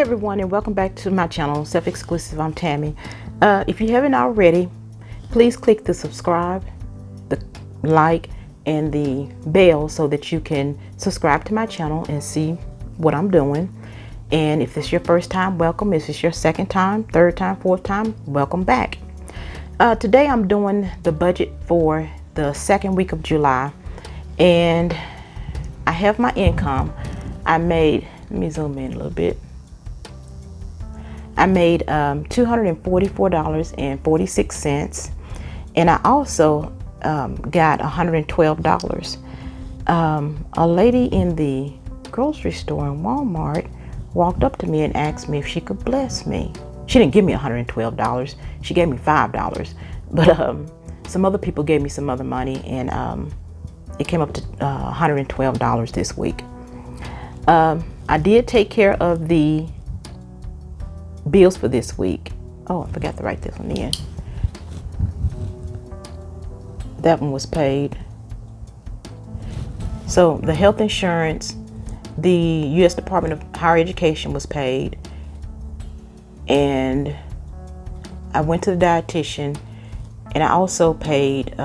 everyone, and welcome back to my channel, Self-Exclusive. I'm Tammy. If you haven't already, please click the subscribe, the like, and the bell so that you can subscribe to my channel and see what I'm doing. And if this is your first time, welcome. If it's your second time, third time, fourth time, welcome back. Today I'm doing the budget for the second week of July, and I have my income. I made, let me zoom in a little bit. I made $244.46, and I also got $112. A lady in the grocery store in Walmart walked up to me and asked me if she could bless me. She didn't give me $112. She gave me $5, but some other people gave me some other money, and it came up to $112 this week. I did take care of the bills for this week. Oh, I forgot to write this one in. That one was paid. So the health insurance, the U.S. Department of Higher Education was paid, and I went to the dietitian, and I also paid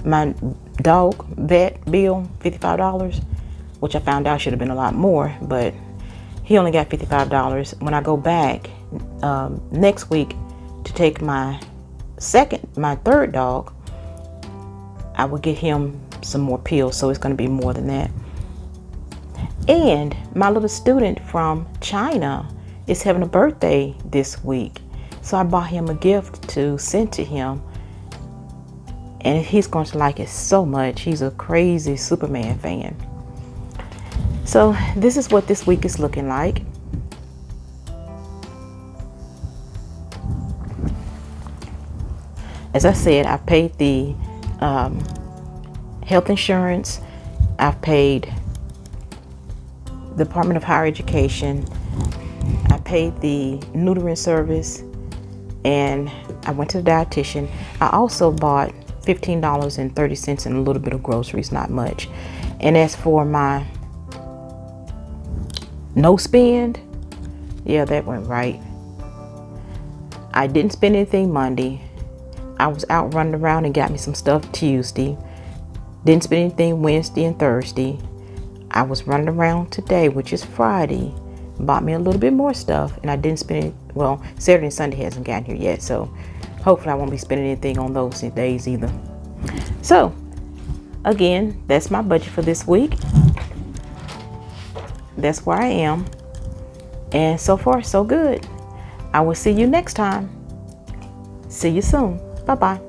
my dog vet bill, $55, which I found out should have been a lot more, but he only got $55. When I go back next week to take my third dog, I will get him some more pills, so it's going to be more than that. And my little student from China is having a birthday this week, so I bought him a gift to send to him, and he's going to like it so much. He's a crazy Superman fan. So this is what this week is looking like. As I said, I paid the health insurance. I've paid the Department of Higher Education. I paid the neutering service, and I went to the dietitian. I also bought $15.30 and a little bit of groceries, not much. And as for my no spend, yeah, that went right. I didn't spend anything Monday. I was out running around and got me some stuff Tuesday. Didn't spend anything Wednesday and Thursday. I was running around today, which is Friday, bought me a little bit more stuff, and I didn't spend it. Well, Saturday and Sunday hasn't gotten here yet, so hopefully I won't be spending anything on those days either. So again, that's my budget for this week. That's where I am, and so far so good. I will see you next time. See you soon. Bye-bye.